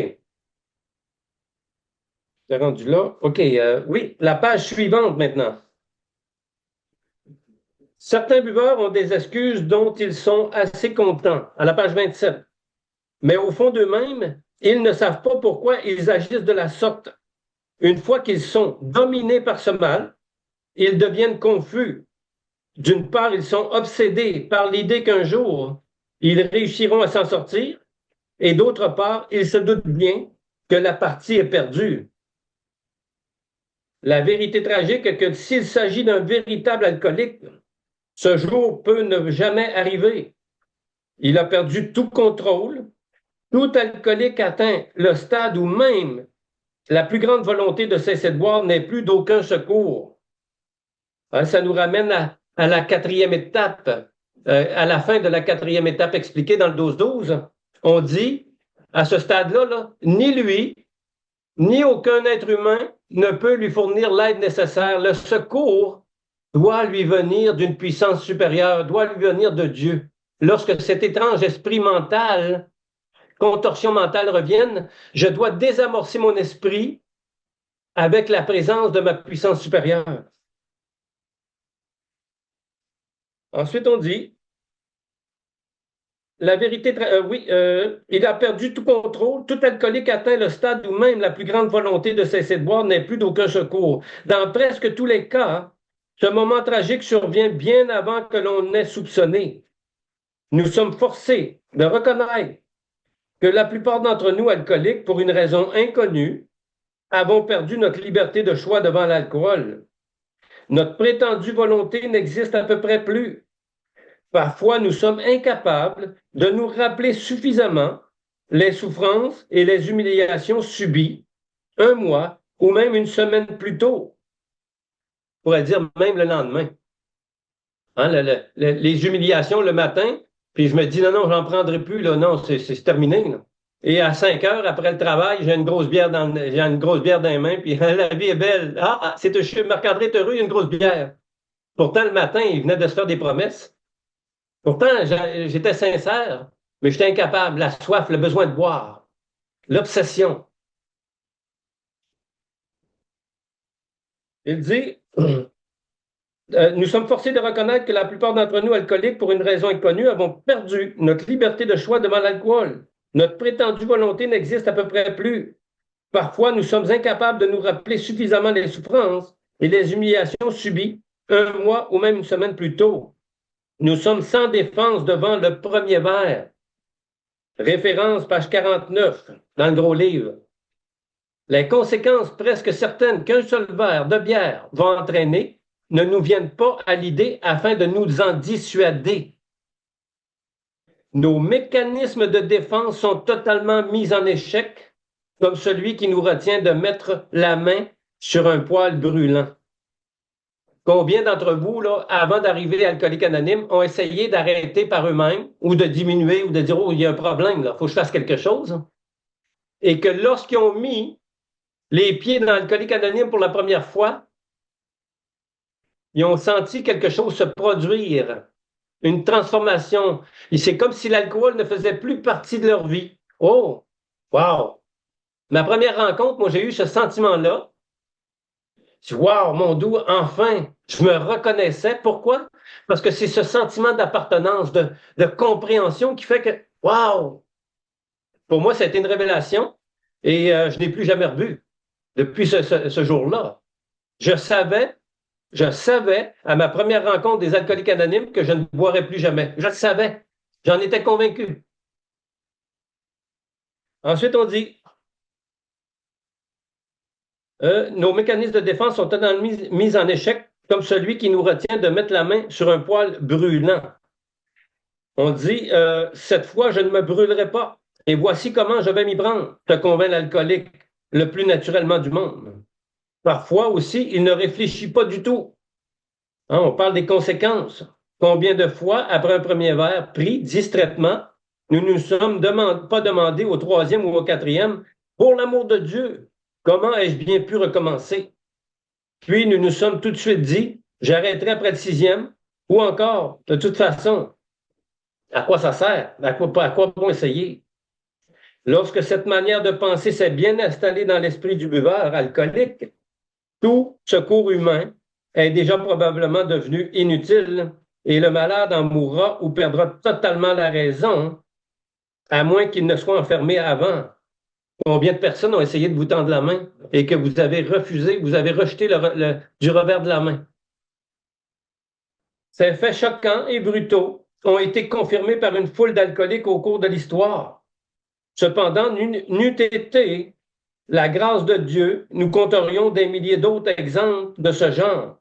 [SPEAKER 1] C'est rendu là. OK. Oui, la page suivante maintenant. Certains buveurs ont des excuses dont ils sont assez contents, à la page 27. Mais au fond d'eux-mêmes, ils ne savent pas pourquoi ils agissent de la sorte. Une fois qu'ils sont dominés par ce mal, ils deviennent confus. D'une part, ils sont obsédés par l'idée qu'un jour, ils réussiront à s'en sortir, et d'autre part, ils se doutent bien que la partie est perdue. La vérité tragique est que s'il s'agit d'un véritable alcoolique, ce jour peut ne jamais arriver. Il a perdu tout contrôle. Tout alcoolique atteint le stade où même la plus grande volonté de cesser de boire n'est plus d'aucun secours. Hein, ça nous ramène à la quatrième étape. À la fin de la quatrième étape expliquée dans le 12-12, on dit, à ce stade-là, ni lui, ni aucun être humain ne peut lui fournir l'aide nécessaire. Le secours doit lui venir d'une puissance supérieure, doit lui venir de Dieu. Lorsque cet étrange esprit mental, contorsion mentale revienne, je dois désamorcer mon esprit avec la présence de ma puissance supérieure. Ensuite, on dit, la vérité, il a perdu tout contrôle. Tout alcoolique atteint le stade où même la plus grande volonté de cesser de boire n'est plus d'aucun secours. Dans presque tous les cas, ce moment tragique survient bien avant que l'on ait soupçonné. Nous sommes forcés de reconnaître que la plupart d'entre nous, alcooliques, pour une raison inconnue, avons perdu notre liberté de choix devant l'alcool. Notre prétendue volonté n'existe à peu près plus. Parfois, nous sommes incapables de nous rappeler suffisamment les souffrances et les humiliations subies un mois ou même une semaine plus tôt. On pourrait dire même le lendemain. Hein, les humiliations le matin, puis je me dis, non, non, j'en prendrai plus, là, non, c'est terminé. Là. Et à 5 heures après le travail, j'ai une grosse bière dans les mains, puis la vie est belle. Marc-André est heureux, il y a une grosse bière. Pourtant, le matin, il venait de se faire des promesses. Pourtant, j'étais sincère, mais j'étais incapable. La soif, le besoin de boire, l'obsession. Il dit, Nous sommes forcés de reconnaître que la plupart d'entre nous, alcooliques, pour une raison inconnue, avons perdu notre liberté de choix devant l'alcool. Notre prétendue volonté n'existe à peu près plus. Parfois, nous sommes incapables de nous rappeler suffisamment les souffrances et les humiliations subies un mois ou même une semaine plus tôt. Nous sommes sans défense devant le premier verre. Référence page 49 dans le gros livre. Les conséquences presque certaines qu'un seul verre de bière va entraîner ne nous viennent pas à l'idée afin de nous en dissuader. Nos mécanismes de défense sont totalement mis en échec, comme celui qui nous retient de mettre la main sur un poêle brûlant. Combien d'entre vous, là, avant d'arriver à Alcooliques Anonymes, ont essayé d'arrêter par eux-mêmes ou de diminuer ou de dire, oh, il y a un problème, il faut que je fasse quelque chose? Et que lorsqu'ils ont mis les pieds dans Alcooliques Anonymes pour la première fois, ils ont senti quelque chose se produire, une transformation. Et c'est comme si l'alcool ne faisait plus partie de leur vie. Oh, wow! Ma première rencontre, moi, j'ai eu ce sentiment-là. Wow, mon doux, enfin, je me reconnaissais. Pourquoi? Parce que c'est ce sentiment d'appartenance, de compréhension qui fait que, wow! Pour moi, ça a été une révélation et je n'ai plus jamais revu depuis ce jour-là. Je savais à ma première rencontre des alcooliques anonymes que je ne boirais plus jamais. Je le savais. J'en étais convaincu. Ensuite, on dit, nos mécanismes de défense sont totalement mis en échec, comme celui qui nous retient de mettre la main sur un poêle brûlant. On dit, cette fois, je ne me brûlerai pas. Et voici comment je vais m'y prendre, te convainc l'alcoolique, le plus naturellement du monde. Parfois aussi, il ne réfléchit pas du tout. Hein, on parle des conséquences. Combien de fois, après un premier verre pris distraitement, nous ne nous sommes pas demandé au troisième ou au quatrième, pour l'amour de Dieu, comment ai-je bien pu recommencer? Puis nous nous sommes tout de suite dit, j'arrêterai après le sixième, ou encore, de toute façon, à quoi ça sert? À quoi bon essayer? Lorsque cette manière de penser s'est bien installée dans l'esprit du buveur alcoolique, tout secours humain est déjà probablement devenu inutile et le malade en mourra ou perdra totalement la raison, à moins qu'il ne soit enfermé avant. Combien de personnes ont essayé de vous tendre la main et que vous avez refusé, vous avez rejeté du revers de la main? Ces faits choquants et brutaux ont été confirmés par une foule d'alcooliques au cours de l'histoire. Cependant, n'eût été la grâce de Dieu, nous compterions des milliers d'autres exemples de ce genre.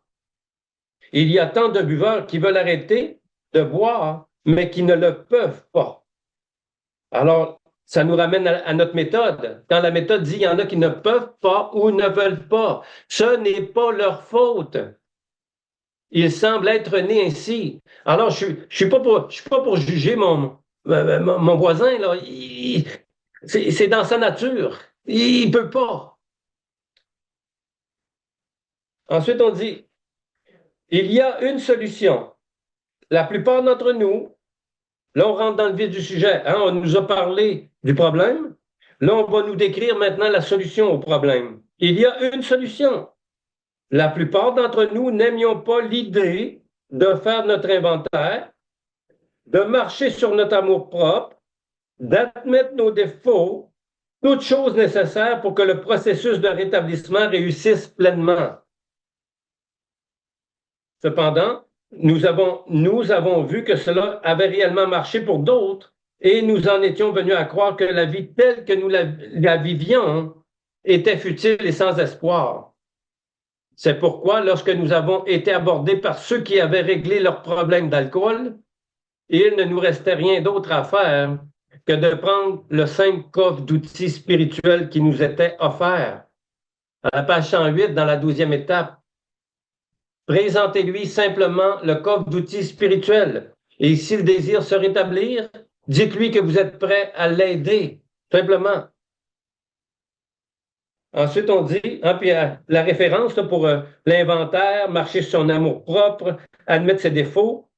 [SPEAKER 1] Il y a tant de buveurs qui veulent arrêter de boire, mais qui ne le peuvent pas. Alors, ça nous ramène à notre méthode. Quand la méthode dit qu'il y en a qui ne peuvent pas ou ne veulent pas, ce n'est pas leur faute. Ils semblent être nés ainsi. Alors, je ne suis pas pour juger mon voisin. Là. C'est dans sa nature. Il ne peut pas. Ensuite, on dit, il y a une solution. La plupart d'entre nous, là, on rentre dans le vif du sujet. Hein, on nous a parlé du problème. Là, on va nous décrire maintenant la solution au problème. Il y a une solution. La plupart d'entre nous n'aimions pas l'idée de faire notre inventaire, de marcher sur notre amour-propre, d'admettre nos défauts, toutes choses nécessaires pour que le processus de rétablissement réussisse pleinement. Cependant, nous avons vu que cela avait réellement marché pour d'autres et nous en étions venus à croire que la vie telle que nous la vivions était futile et sans espoir. C'est pourquoi, lorsque nous avons été abordés par ceux qui avaient réglé leurs problèmes d'alcool, il ne nous restait rien d'autre à faire que de prendre le simple coffre d'outils spirituels qui nous était offert. À la page 108, dans la 12e étape, présentez-lui simplement le coffre d'outils spirituels. Et s'il désire se rétablir, dites-lui que vous êtes prêt à l'aider, simplement. Ensuite, on dit, hein, puis la référence là, pour l'inventaire, marcher sur son amour-propre, admettre ses défauts.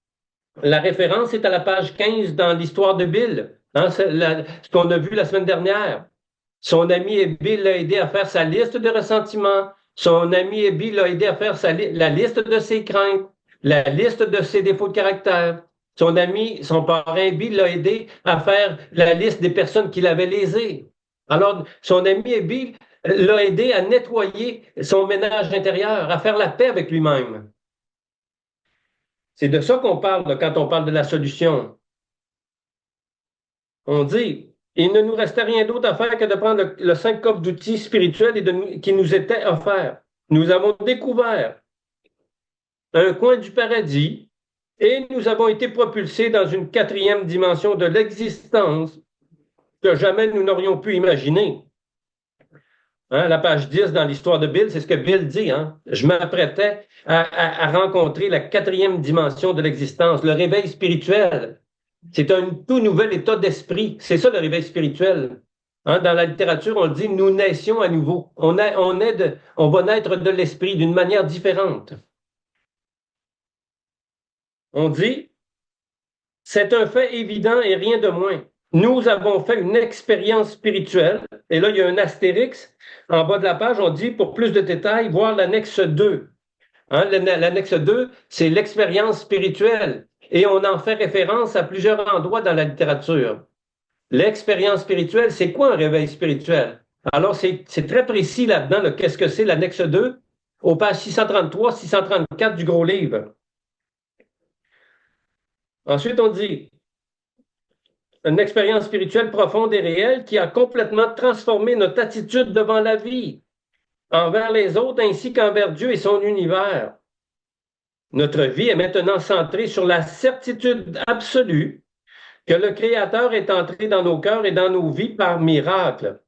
[SPEAKER 1] La référence est à la page 15 dans l'histoire de Bill, hein, ce qu'on a vu la semaine dernière. Son ami Bill l'a aidé à faire sa liste de ressentiments. Son ami Bill l'a aidé à faire la liste de ses craintes. la liste de ses défauts de caractère. Son ami, son parrain Bill l'a aidé à faire la liste des personnes qu'il avait lésées. Alors, son ami Bill l'a aidé à nettoyer son ménage intérieur, à faire la paix avec lui-même. C'est de ça qu'on parle quand on parle de la solution. On dit, il ne nous restait rien d'autre à faire que de prendre le 5 coffre d'outils spirituels qui nous étaient offerts. Nous avons découvert un coin du paradis et nous avons été propulsés dans une quatrième dimension de l'existence que jamais nous n'aurions pu imaginer. Hein, la page 10 dans l'histoire de Bill, c'est ce que Bill dit. Hein? Je m'apprêtais à rencontrer la quatrième dimension de l'existence, le réveil spirituel. C'est un tout nouvel état d'esprit. C'est ça le réveil spirituel. Hein, dans la littérature, on dit nous naissions à nouveau. On va naître de l'esprit d'une manière différente. On dit c'est un fait évident et rien de moins. Nous avons fait une expérience spirituelle. Et là, il y a un astérix. En bas de la page, on dit, pour plus de détails, voir l'annexe 2. Hein, l'annexe 2, c'est l'expérience spirituelle. Et on en fait référence à plusieurs endroits dans la littérature. L'expérience spirituelle, c'est quoi un réveil spirituel? Alors, c'est très précis là-dedans, là, qu'est-ce que c'est l'annexe 2, aux pages 633, 634 du gros livre. Ensuite, on dit, une expérience spirituelle profonde et réelle qui a complètement transformé notre attitude devant la vie, envers les autres ainsi qu'envers Dieu et son univers. Notre vie est maintenant centrée sur la certitude absolue que le Créateur est entré dans nos cœurs et dans nos vies par miracle.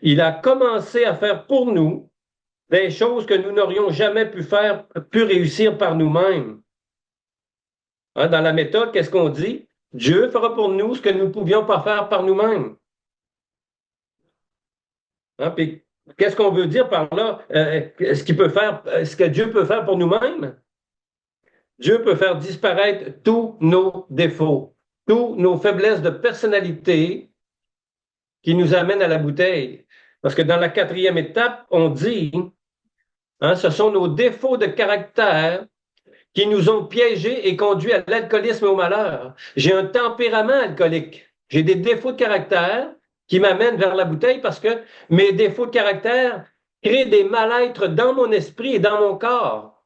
[SPEAKER 1] Il a commencé à faire pour nous des choses que nous n'aurions jamais pu réussir par nous-mêmes. Hein, dans la méthode, qu'est-ce qu'on dit? Dieu fera pour nous ce que nous ne pouvions pas faire par nous-mêmes. Hein, puis, qu'est-ce qu'on veut dire par là? Ce que Dieu peut faire pour nous-mêmes? Dieu peut faire disparaître tous nos défauts, toutes nos faiblesses de personnalité qui nous amènent à la bouteille. Parce que dans la quatrième étape, on dit, hein, ce sont nos défauts de caractère qui nous ont piégés et conduits à l'alcoolisme et au malheur. J'ai un tempérament alcoolique. J'ai des défauts de caractère qui m'amènent vers la bouteille parce que mes défauts de caractère créent des mal-êtres dans mon esprit et dans mon corps.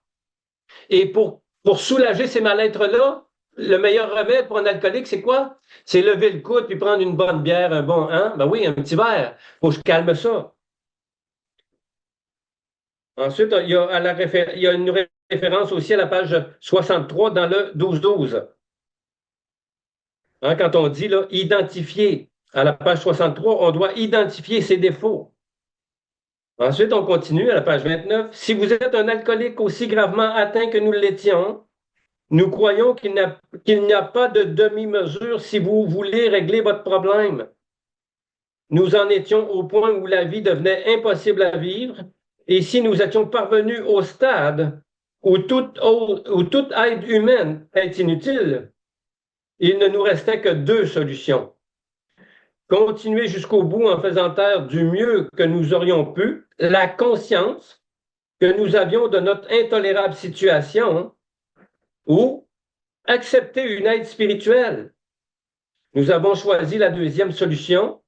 [SPEAKER 1] Et pour soulager ces mal-êtres-là, le meilleur remède pour un alcoolique, c'est quoi? C'est lever le coude puis prendre une bonne bière, un bon, hein? Ben oui, un petit verre. Faut que je calme ça. Ensuite, il y a une référence aussi à la page 63 dans le 12-12. Hein, quand on dit là, identifier, à la page 63, on doit identifier ses défauts. Ensuite, on continue à la page 29. Si vous êtes un alcoolique aussi gravement atteint que nous l'étions, nous croyons qu'il n'y a pas de demi-mesure si vous voulez régler votre problème. Nous en étions au point où la vie devenait impossible à vivre, et si nous étions parvenus au stade où toute aide humaine est inutile, il ne nous restait que deux solutions. Continuer jusqu'au bout en faisant taire du mieux que nous aurions pu la conscience que nous avions de notre intolérable situation ou accepter une aide spirituelle. Nous avons choisi la deuxième solution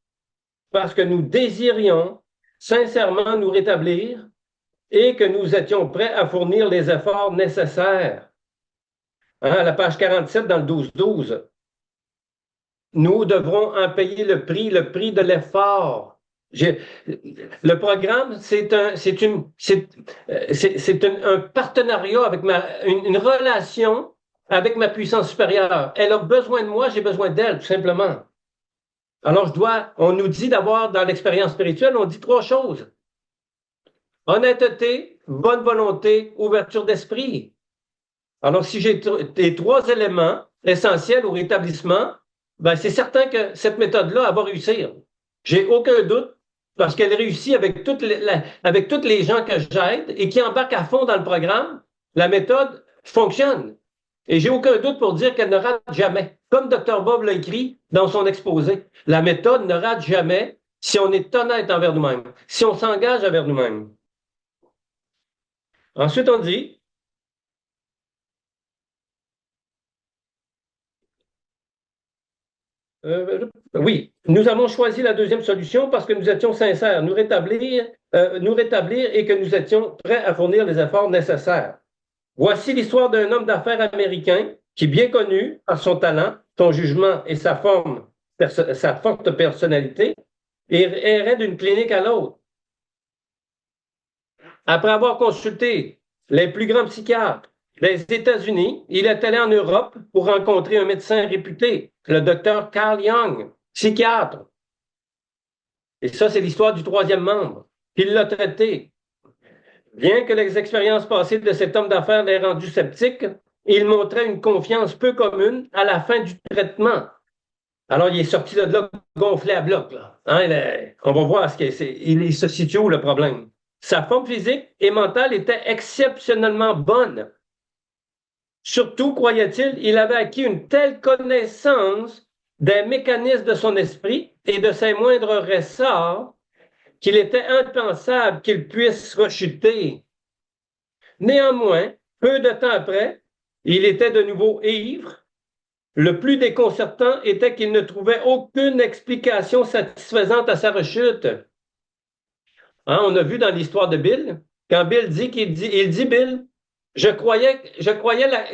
[SPEAKER 1] parce que nous désirions sincèrement nous rétablir et que nous étions prêts à fournir les efforts nécessaires. Hein, à la page 47 dans le 12-12. Nous devrons en payer le prix de l'effort. Le programme, c'est un partenariat avec une relation avec ma puissance supérieure. Elle a besoin de moi, j'ai besoin d'elle, tout simplement. Alors, on nous dit d'avoir, dans l'expérience spirituelle, on dit trois choses. Honnêteté, bonne volonté, ouverture d'esprit. Alors, si j'ai les trois éléments essentiels au rétablissement, ben, c'est certain que cette méthode-là, elle va réussir. J'ai aucun doute parce qu'elle réussit avec toutes les gens que j'aide et qui embarquent à fond dans le programme. La méthode fonctionne. Et j'ai aucun doute pour dire qu'elle ne rate jamais. Comme Dr. Bob l'a écrit dans son exposé, la méthode ne rate jamais si on est honnête envers nous-mêmes, si on s'engage envers nous-mêmes. Ensuite, on dit, Oui, nous avons choisi la deuxième solution parce que nous étions sincères, nous rétablir et que nous étions prêts à fournir les efforts nécessaires. Voici l'histoire d'un homme d'affaires américain qui, bien connu par son talent, son jugement et sa forte personnalité, errait d'une clinique à l'autre. Après avoir consulté les plus grands psychiatres des États-Unis, il est allé en Europe pour rencontrer un médecin réputé, le docteur Carl Jung, psychiatre. Et ça, c'est l'histoire du troisième membre. Il l'a traité. Bien que les expériences passées de cet homme d'affaires l'aient rendu sceptique, il montrait une confiance peu commune à la fin du traitement. Alors, il est sorti de là gonflé à bloc. Là. Hein, on va voir il se situe où le problème. Sa forme physique et mentale était exceptionnellement bonne. Surtout, croyait-il, il avait acquis une telle connaissance des mécanismes de son esprit et de ses moindres ressorts qu'il était impensable qu'il puisse rechuter. Néanmoins, peu de temps après, il était de nouveau ivre. Le plus déconcertant était qu'il ne trouvait aucune explication satisfaisante à sa rechute. Hein, on a vu dans l'histoire de Bill, quand Bill dit il dit Bill, je croyais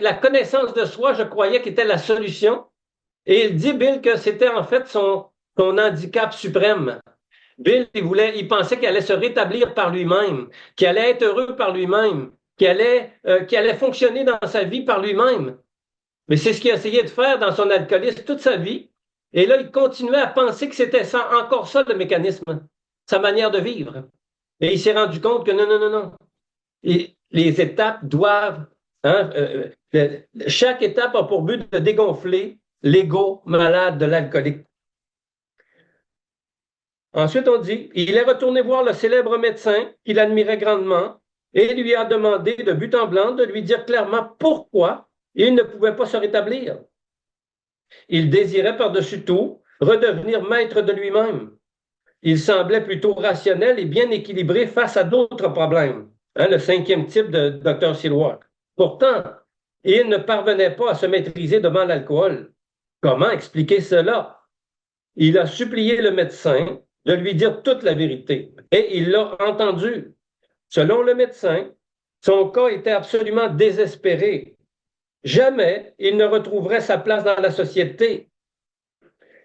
[SPEAKER 1] la connaissance de soi, je croyais qu'il était la solution. Et il dit, Bill, que c'était en fait son handicap suprême. Bill, il pensait qu'il allait se rétablir par lui-même, qu'il allait être heureux par lui-même, qu'il allait fonctionner dans sa vie par lui-même. Mais c'est ce qu'il a essayé de faire dans son alcoolisme toute sa vie. Et là, il continuait à penser que c'était encore ça le mécanisme, sa manière de vivre. Et il s'est rendu compte que non, non, non, non. Les étapes doivent, hein, chaque étape a pour but de dégonfler l'ego malade de l'alcoolique. Ensuite, on dit, il est retourné voir le célèbre médecin qu'il admirait grandement et lui a demandé de but en blanc de lui dire clairement pourquoi il ne pouvait pas se rétablir. Il désirait par-dessus tout redevenir maître de lui-même. Il semblait plutôt rationnel et bien équilibré face à d'autres problèmes. Hein, le cinquième type de Dr. Silwalk. Pourtant, il ne parvenait pas à se maîtriser devant l'alcool. Comment expliquer cela? Il a supplié le médecin de lui dire toute la vérité et il l'a entendu. Selon le médecin, son cas était absolument désespéré. Jamais il ne retrouverait sa place dans la société.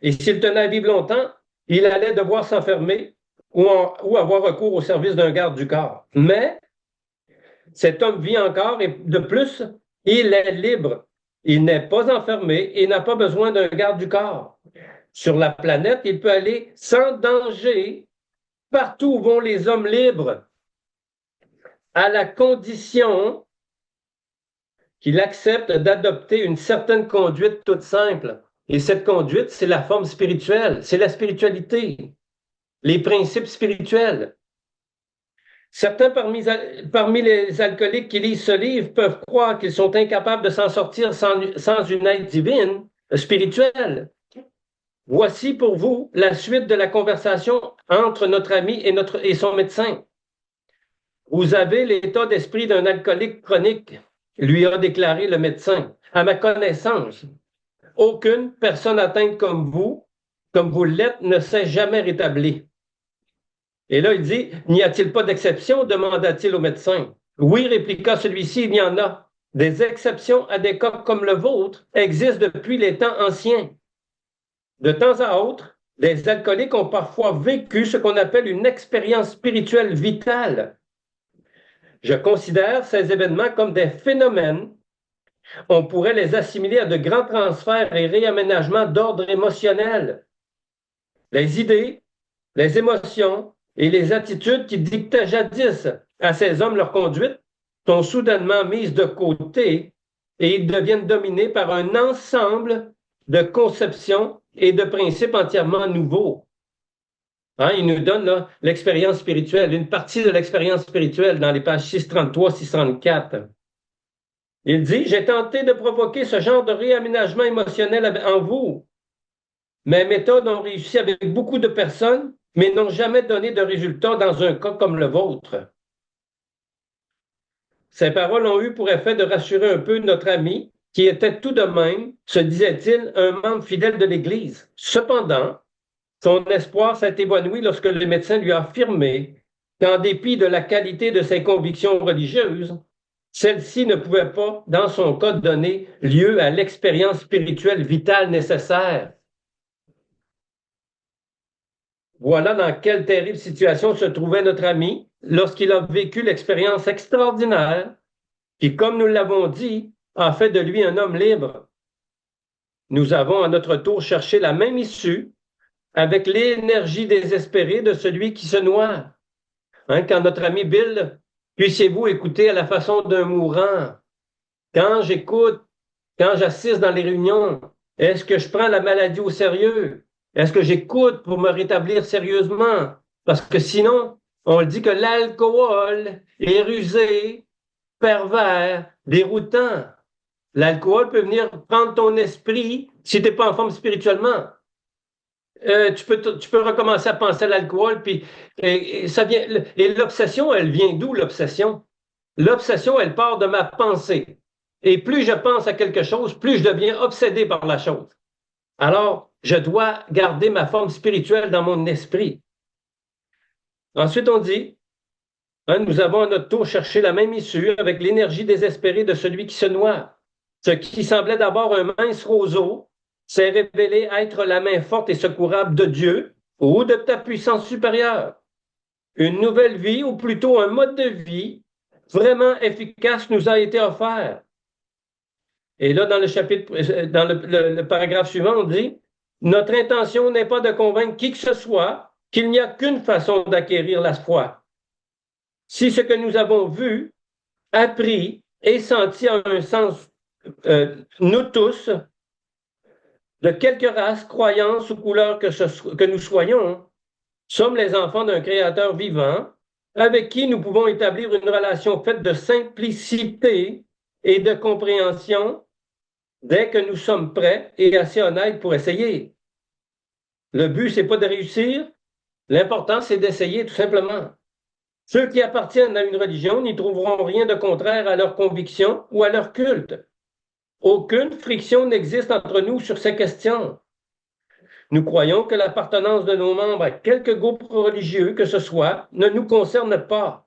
[SPEAKER 1] Et s'il tenait à vivre longtemps, il allait devoir s'enfermer ou avoir recours au service d'un garde du corps. Mais cet homme vit encore et de plus, il est libre. Il n'est pas enfermé et n'a pas besoin d'un garde du corps. Sur la planète, il peut aller sans danger partout où vont les hommes libres, à la condition qu'il accepte d'adopter une certaine conduite toute simple. Et cette conduite, c'est la forme spirituelle, c'est la spiritualité, les principes spirituels. Certains parmi les alcooliques qui lisent ce livre peuvent croire qu'ils sont incapables de s'en sortir sans une aide divine, spirituelle. Voici pour vous la suite de la conversation entre notre ami et son médecin. Vous avez l'état d'esprit d'un alcoolique chronique, lui a déclaré le médecin. À ma connaissance, aucune personne atteinte comme vous l'êtes, ne s'est jamais rétablie. Et là, il dit, n'y a-t-il pas d'exception? Demanda-t-il au médecin. Oui, répliqua celui-ci, il y en a. Des exceptions à des cas comme le vôtre existent depuis les temps anciens. De temps à autre, les alcooliques ont parfois vécu ce qu'on appelle une expérience spirituelle vitale. Je considère ces événements comme des phénomènes. On pourrait les assimiler à de grands transferts et réaménagements d'ordre émotionnel. Les idées, les émotions et les attitudes qui dictaient jadis à ces hommes leur conduite sont soudainement mises de côté et ils deviennent dominés par un ensemble de conceptions et de principes entièrement nouveaux. Hein, il nous donne là l'expérience spirituelle, une partie de l'expérience spirituelle dans les pages 633, 634. Il dit, j'ai tenté de provoquer ce genre de réaménagement émotionnel en vous. Mes méthodes ont réussi avec beaucoup de personnes, mais n'ont jamais donné de résultat dans un cas comme le vôtre. Ces paroles ont eu pour effet de rassurer un peu notre ami qui était tout de même, se disait-il, un membre fidèle de l'Église. Cependant, son espoir s'est évanoui lorsque le médecin lui a affirmé qu'en dépit de la qualité de ses convictions religieuses, celle-ci ne pouvait pas, dans son cas, donner lieu à l'expérience spirituelle vitale nécessaire. Voilà dans quelle terrible situation se trouvait notre ami lorsqu'il a vécu l'expérience extraordinaire qui, comme nous l'avons dit, a fait de lui un homme libre. Nous avons à notre tour cherché la même issue avec l'énergie désespérée de celui qui se noie. Quand notre ami Bill, puissiez-vous écouter à la façon d'un mourant? Quand j'écoute, quand j'assiste dans les réunions, est-ce que je prends la maladie au sérieux? Est-ce que j'écoute pour me rétablir sérieusement? Parce que sinon, on dit que l'alcool est rusé, pervers, déroutant. L'alcool peut venir prendre ton esprit si tu n'es pas en forme spirituellement. Tu peux recommencer à penser à l'alcool, puis ça vient. Et l'obsession, elle vient d'où l'obsession? L'obsession, elle part de ma pensée. Et plus je pense à quelque chose, plus je deviens obsédé par la chose. Alors, je dois garder ma forme spirituelle dans mon esprit. Ensuite, on dit, nous avons à notre tour cherché la même issue avec l'énergie désespérée de celui qui se noie. Ce qui semblait d'abord un mince roseau s'est révélé être la main forte et secourable de Dieu ou de ta puissance supérieure. Une nouvelle vie, ou plutôt un mode de vie vraiment efficace nous a été offert. Et là, dans le chapitre, dans le paragraphe suivant, on dit, notre intention n'est pas de convaincre qui que ce soit qu'il n'y a qu'une façon d'acquérir la foi. Si ce que nous avons vu, appris et senti en un sens, nous tous, de quelque race, croyance ou couleur que nous soyons, sommes les enfants d'un Créateur vivant avec qui nous pouvons établir une relation faite de simplicité et de compréhension dès que nous sommes prêts et assez honnêtes pour essayer. Le but, c'est pas de réussir, l'important, c'est d'essayer tout simplement. Ceux qui appartiennent à une religion n'y trouveront rien de contraire à leurs convictions ou à leur culte. Aucune friction n'existe entre nous sur ces questions. Nous croyons que l'appartenance de nos membres à quelque groupe religieux que ce soit ne nous concerne pas.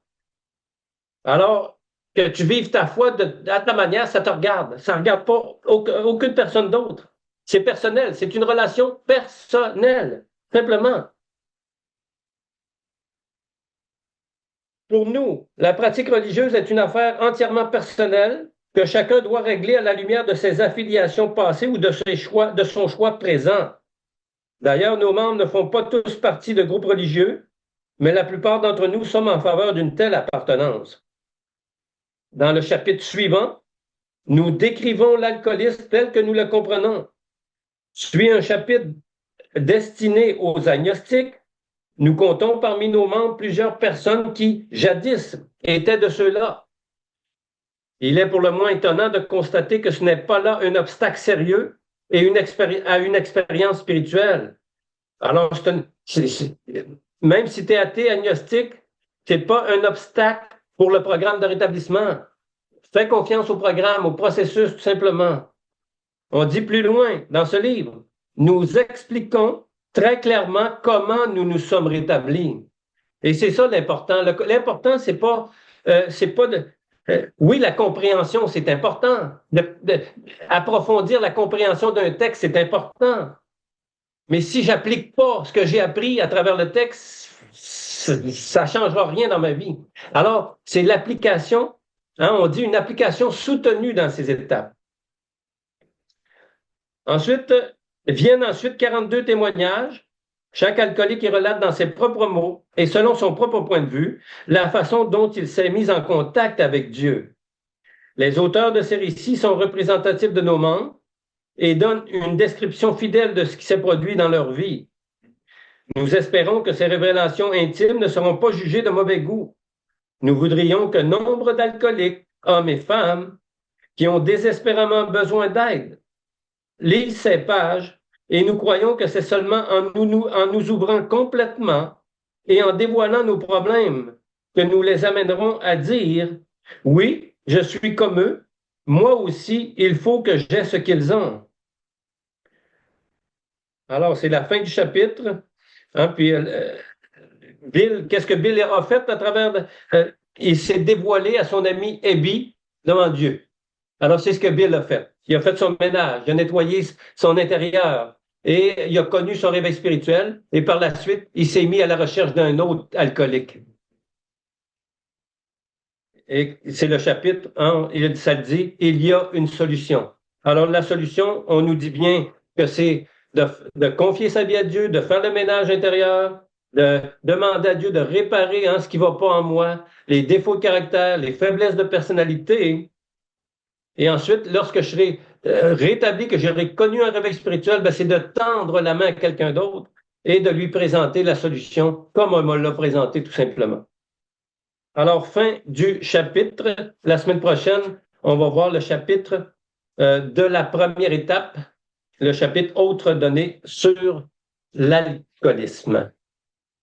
[SPEAKER 1] Alors, que tu vives ta foi à ta manière, ça te regarde. Ça ne regarde pas aucune personne d'autre. C'est personnel, c'est une relation personnelle, simplement. Pour nous, la pratique religieuse est une affaire entièrement personnelle que chacun doit régler à la lumière de ses affiliations passées ou de son choix présent. D'ailleurs, nos membres ne font pas tous partie de groupes religieux, mais la plupart d'entre nous sommes en faveur d'une telle appartenance. Dans le chapitre suivant, nous décrivons l'alcoolisme tel que nous le comprenons. Suit un chapitre destiné aux agnostiques. Nous comptons parmi nos membres plusieurs personnes qui, jadis, étaient de ceux-là. Il est pour le moins étonnant de constater que ce n'est pas là un obstacle sérieux et à une expérience spirituelle. Alors, même si tu es athée, agnostique, ce n'est pas un obstacle pour le programme de rétablissement. Fais confiance au programme, au processus, tout simplement. On dit plus loin dans ce livre, nous expliquons très clairement comment nous nous sommes rétablis. Et c'est ça l'important. L'important, c'est pas de... oui, la compréhension, c'est important. Approfondir la compréhension d'un texte, c'est important. Mais si j'applique pas ce que j'ai appris à travers le texte, ça ne changera rien dans ma vie. Alors, c'est l'application, on dit une application soutenue dans ces étapes. Ensuite, viennent 42 témoignages. Chaque alcoolique y relate dans ses propres mots et selon son propre point de vue, la façon dont il s'est mis en contact avec Dieu. Les auteurs de ces récits sont représentatifs de nos membres et donnent une description fidèle de ce qui s'est produit dans leur vie. Nous espérons que ces révélations intimes ne seront pas jugées de mauvais goût. Nous voudrions que nombre d'alcooliques, hommes et femmes, qui ont désespérément besoin d'aide, lisent ces pages et nous croyons que c'est seulement en nous ouvrant complètement et en dévoilant nos problèmes que nous les amènerons à dire « Oui, je suis comme eux, moi aussi, il faut que j'ai ce qu'ils ont. Alors, c'est la fin du chapitre. Hein, puis, Bill, qu'est-ce que Bill a fait à travers... il s'est dévoilé à son ami Abby devant Dieu. Alors, c'est ce que Bill a fait. Il a fait son ménage, il a nettoyé son intérieur et il a connu son réveil spirituel. Et par la suite, il s'est mis à la recherche d'un autre alcoolique. Et c'est le chapitre 1, ça dit, il y a une solution. Alors, la solution, on nous dit bien que c'est de confier sa vie à Dieu, de faire le ménage intérieur, de demander à Dieu de réparer ce qui ne va pas en moi, les défauts de caractère, les faiblesses de personnalité. Et ensuite, lorsque je serai rétabli, que j'aurai connu un réveil spirituel, ben, c'est de tendre la main à quelqu'un d'autre et de lui présenter la solution comme on me l'a présenté tout simplement. Alors, fin du chapitre. La semaine prochaine, on va voir le chapitre de la première étape, le chapitre autres données sur l'alcoolisme.